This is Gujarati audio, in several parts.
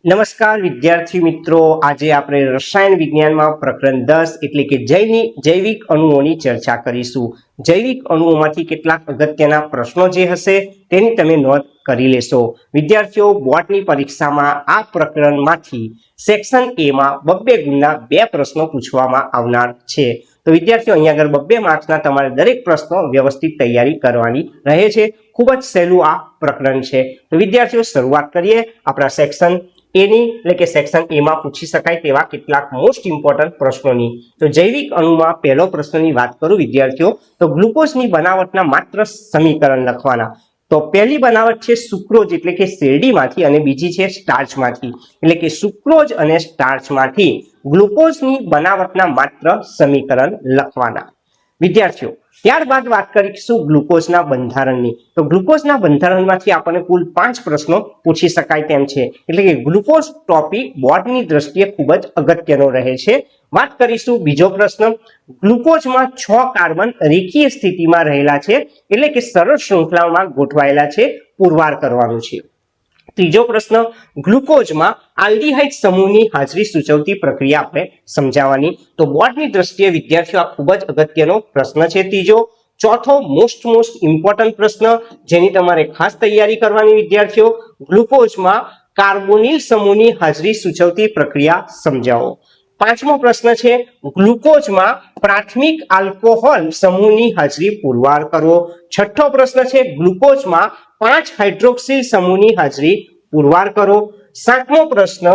નમસ્કાર વિદ્યાર્થી મિત્રો, આજે આપણે રસાયણ વિજ્ઞાનમાં પ્રકરણ 10 એટલે કે જૈવિક અણુઓની ચર્ચા કરીશું. જૈવિક અણુઓમાંથી કેટલાક અગત્યના પ્રશ્નો જે હશે તેની તમે નોંધ કરી લેશો. વિદ્યાર્થીઓ, બોર્ડની પરીક્ષામાં આ પ્રકરણમાંથી સેક્શન એ માં 2 ગુણના 2 પ્રશ્નો પૂછવામાં આવનાર છે. તો વિદ્યાર્થીઓ, અહીંયા આગળ 2 માર્ક્સના તમારે દરેક પ્રશ્નો વ્યવસ્થિત તૈયારી કરવાની રહે છે. ખૂબ જ સહેલું આ પ્રકરણ છે. તો વિદ્યાર્થીઓ, શરૂઆત કરીએ આપણા સેક્શન એની એટલે કે સેક્શન એ માં પૂછી શકાય તેવા કેટલાક મોસ્ટ ઇમ્પોર્ટન્ટ પ્રશ્નોની. તો જૈવિક અણુમાં પહેલો પ્રશ્નની વાત કરું વિદ્યાર્થીઓ, તો ગ્લુકોઝની બનાવટના માત્ર સમીકરણ લખવાના. તો પહેલી બનાવટ છે સુક્રોઝ એટલે કે શેરડીમાંથી અને બીજી છે સ્ટાર્ચમાંથી. એટલે કે સુક્રોઝ અને સ્ટાર્ચમાંથી ગ્લુકોઝની બનાવટના માત્ર સમીકરણ લખવાના. વિદ્યાર્થીઓ, ત્યારબાદ વાત કરીશું ગ્લુકોઝના બંધારણની. તો ગ્લુકોઝના બંધારણમાંથી આપણને કુલ 5 પ્રશ્નો પૂછી શકાય તેમ છે. એટલે કે ગ્લુકોઝ ટોપિક બોર્ડની દ્રષ્ટિએ ખૂબ જ અગત્યનો રહે છે. વાત કરીશું બીજો પ્રશ્ન. ગ્લુકોઝમાં 6 કાર્બન રેખીય સ્થિતિમાં રહેલા છે, એટલે કે સરળ શૃંખલામાં ગોઠવાયેલા છે, પુરવાર કરવાનું છે. ત્રીજો પ્રશ્ન, ગ્લુકોઝમાં આલ્ડીહાઇડ સમૂહની હાજરી સૂચવતી પ્રક્રિયા આપણે સમજાવવાની. તો બોર્ડની દ્રષ્ટિએ વિદ્યાર્થીઓ આ ખૂબ જ અગત્યનો પ્રશ્ન છે ત્રીજો. ચોથો મોસ્ટ ઇમ્પોર્ટન્ટ પ્રશ્ન જેની તમારે ખાસ તૈયારી કરવાની વિદ્યાર્થીઓ, ગ્લુકોઝમાં કાર્બોનિલ સમૂહની હાજરી સૂચવતી પ્રક્રિયા સમજાવો. પાંચમો પ્રશ્ન છે, ગ્લુકોઝમાં પ્રાથમિક આલ્કોહોલ સમૂહની હાજરી પુરવાર કરો. છઠ્ઠો પ્રશ્ન છે, ગ્લુકોઝમાં 5 હાઇડ્રોક્સિલ સમૂહની હાજરી પુરવાર કરો. સાતમો પ્રશ્ન,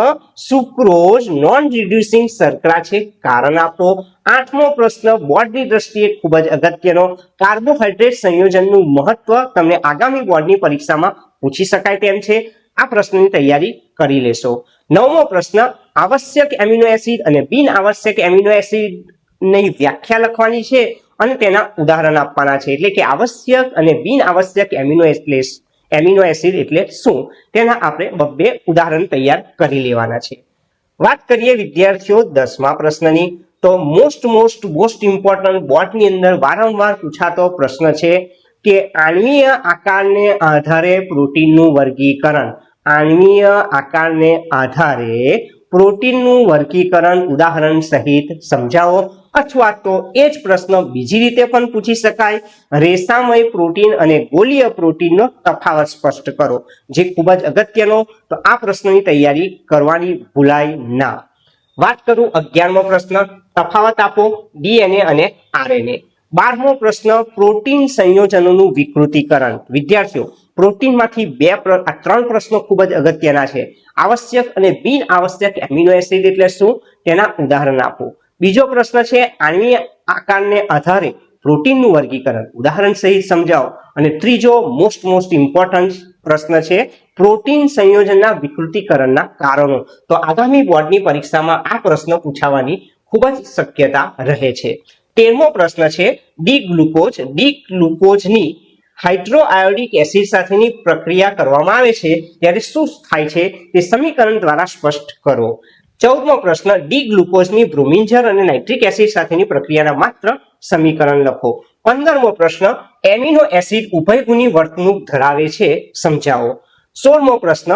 સુક્રોઝ નોન રિડ્યુસિંગ શર્કરા છે, કારણ આપો. આઠમો પ્રશ્ન બોર્ડની દ્રષ્ટિએ ખૂબ જ અગત્યનો, કાર્બોહાઈડ્રેટ સંયોજનનું મહત્વ તમને આગામી બોર્ડની પરીક્ષામાં પૂછી શકાય તેમ છે. આ પ્રશ્નની તૈયારી કરી લેશો. નવમો પ્રશ્ન, આવશ્યક એમિનો એસિડ અને બિન આવશ્યક એમિનો એસિડની વ્યાખ્યા લખવાની છે અને તેના ઉદાહરણ આપવાના છે. એટલે કે આવશ્યક અને બિન આવશ્યક એમિનો એસિડ એટલે શું, તેના આપણે 2 ઉદાહરણ તૈયાર કરી લેવાના છે. વાત કરીએ વિદ્યાર્થીઓ 10મા પ્રશ્નની. તો મોસ્ટ ઇમ્પોર્ટન્ટ બોર્ડની અંદર વારંવાર પૂછાતો પ્રશ્ન છે કે આણ્વીય આકારને આધારે પ્રોટીનનું વર્ગીકરણ. આણ્વીય આકારને આધારે પ્રોટીનનું વર્ગીકરણ ઉદાહરણ સહિત સમજાવો. અથવા તો એ જ પ્રશ્ન બીજી રીતે પણ પૂછી શકાય, રેસામય પ્રોટીન અને ગોળીય પ્રોટીનનો તફાવત સ્પષ્ટ કરો, જે ખૂબ જ અગત્યનો. તો આ પ્રશ્નની તૈયારી કરવાની ભૂલાય ના. વાત કરું 11મો પ્રશ્ન, તફાવત આપો ડીએનએ અને આરએનએ. 12મો પ્રશ્ન, પ્રોટીન સંયોજનોનું વિકૃતિકરણ. વિદ્યાર્થીઓ, પ્રોટીનમાંથી 3 પ્રશ્નો ખૂબ જ અગત્યના છે. આવશ્યક અને બિન આવશ્યક એમિનો એસિડ એટલે શું, તેના ઉદાહરણ આપો. બીજો પ્રશ્ન છે, આણ્વીય આકારને આધારે પ્રોટીનનું વર્ગીકરણ ઉદાહરણ સહિત સમજાવો. અને ત્રીજો મોસ્ટ ઇમ્પોર્ટન્ટ પ્રશ્ન છે, પ્રોટીન સંયોજનના વિકૃતિકરણના કારણો. તો આગામી બોર્ડની પરીક્ષામાં આ પ્રશ્ન પૂછાવાની ખૂબ જ શક્યતા રહે છે. 13મો પ્રશ્ન છે, ડી ગ્લુકોઝની હાઇડ્રોઆયોડિક એસિડ સાથેની પ્રક્રિયા કરવામાં આવે છે ત્યારે શું થાય છે તે સમીકરણ દ્વારા સ્પષ્ટ કરો. 14મો પ્રશ્ન, ડી ગ્લુકોઝની બ્રોમિન્જર અને નાઇટ્રિક એસિડ સાથેની પ્રક્રિયાના માત્ર સમીકરણ લખો. 15મો પ્રશ્ન, એમિનો એસિડ ઉભયગુણી વર્તણૂક ધરાવે છે, સમજાવો. 16મો પ્રશ્ન,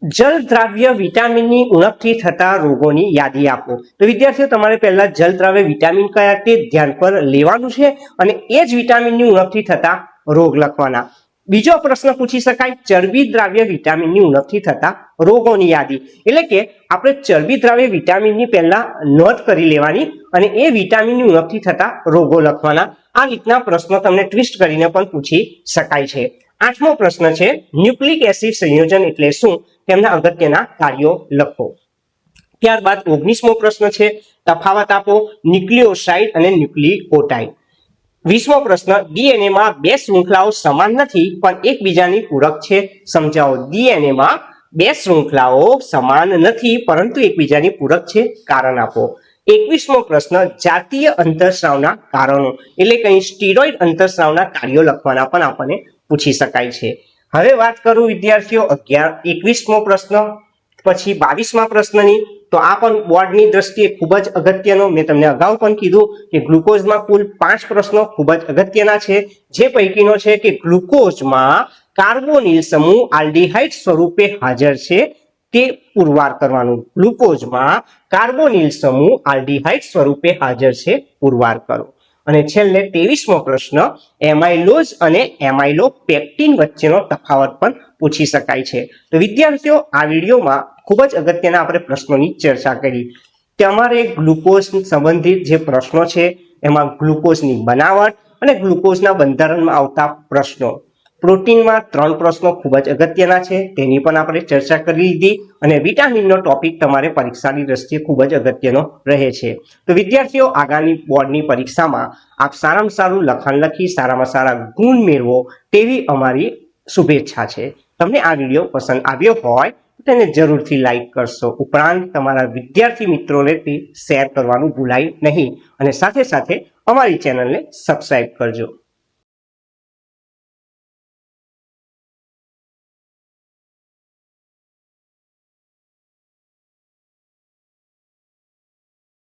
જલદ્રાવ્ય વિટામિનની ઉણપથી થતા રોગોની યાદી આપો. તો વિદ્યાર્થીઓ, તમારે પહેલા જલદ્રાવ્ય વિટામિન કયા તે ધ્યાન પર લેવાનું છે અને એ જ વિટામિનની ઉણપથી થતા રોગ લખવાના. બીજો પ્રશ્ન પૂછી શકાય, ચરબી દ્રાવ્ય વિટામિનની ઉણપથી થતા રોગોની યાદી. એટલે કે આપણે ચરબી દ્રાવ્ય વિટામિનની પહેલા નોંધ કરી લેવાની અને એ વિટામિનની ઉણપથી થતા રોગો લખવાના. આ રીતના પ્રશ્નો તમને ટ્વિસ્ટ કરીને પણ પૂછી શકાય છે. 8મો પ્રશ્ન છે, ન્યુક્લિક એસિડ સંયોજન એટલે શું, તેમના અગત્યના કાર્યો લખો. ત્યારબાદ 19મો પ્રશ્ન છે, તફાવત આપો ન્યુક્લિયોસાઇડ અને ન્યુક્લિઓટાઇડ. 20મો પ્રશ્ન, ડીએનએમાં 2 શૃંખલાઓ સમાન નથી પણ એકબીજાની પૂરક છે, સમજાવો. ડીએનએમાં 2 શૃંખલાઓ સમાન નથી પરંતુ એકબીજાની પૂરક છે, કારણ આપો. 21મો પ્રશ્ન, જાતીય અંતઃસ્રાવના કારણો. એટલે કે સ્ટીરોઇડ અંતઃસ્રાવના કાર્યો લખવાના પણ આપણને પૂછી શકાય છે. હવે વાત કરું વિદ્યાર્થીઓ 21મો પ્રશ્ન પછી 22મા પ્રશ્નની. તો આ પણ બોર્ડની દ્રષ્ટિએ ખૂબ જ અગત્યનો. મેં તમને અગાઉ પણ કીધું કે ગ્લુકોઝમાં કુલ 5 પ્રશ્નો ખૂબ જ અગત્યના છે, જે પૈકીનો છે કે ગ્લુકોઝમાં કાર્બોનિલ સમૂહ આલ્ડીહાઇડ સ્વરૂપે હાજર છે, તે પુરવાર કરવાનું. ગ્લુકોઝમાં કાર્બોનિલ સમૂહ આલ્ડીહાઇડ સ્વરૂપે હાજર છે, પુરવાર કરો. અને છેલ્લે 23મો પ્રશ્ન, એમાઇલોઝ અને એમાઇલોપેક્ટિન વચ્ચેનો તફાવત પણ પૂછી શકાય છે. તો વિદ્યાર્થીઓ, આ વિડીયોમાં ખૂબ જ અગત્યના આપણે પ્રશ્નોની ચર્ચા કરી. તમારે ગ્લુકોઝ સંબંધિત જે પ્રશ્નો છે એમાં ગ્લુકોઝની બનાવટ અને ગ્લુકોઝના બંધારણમાં આવતા પ્રશ્નો, પ્રોટીનમાં 3 પ્રશ્નો ખૂબ જ અગત્યના છે, તેની પણ આપણે ચર્ચા કરી લીધી. અને વિટામિનનો ટોપિક તમારે પરીક્ષાની દ્રષ્ટિએ ખૂબ જ અગત્યનો રહે છે. તો વિદ્યાર્થીઓ, આગામી બોર્ડની પરીક્ષામાં આપ સારામાં સારું લખાણ લખી સારામાં સારા ગુણ મેળવો તેવી અમારી શુભેચ્છા છે. તમને આ વિડીયો પસંદ આવ્યો હોય તો તેને જરૂરથી લાઈક કરશો. ઉપરાંત તમારા વિદ્યાર્થી મિત્રોને તે શેર કરવાનું ભૂલાય નહીં. અને સાથે સાથે અમારી ચેનલને સબસ્ક્રાઇબ કરજો.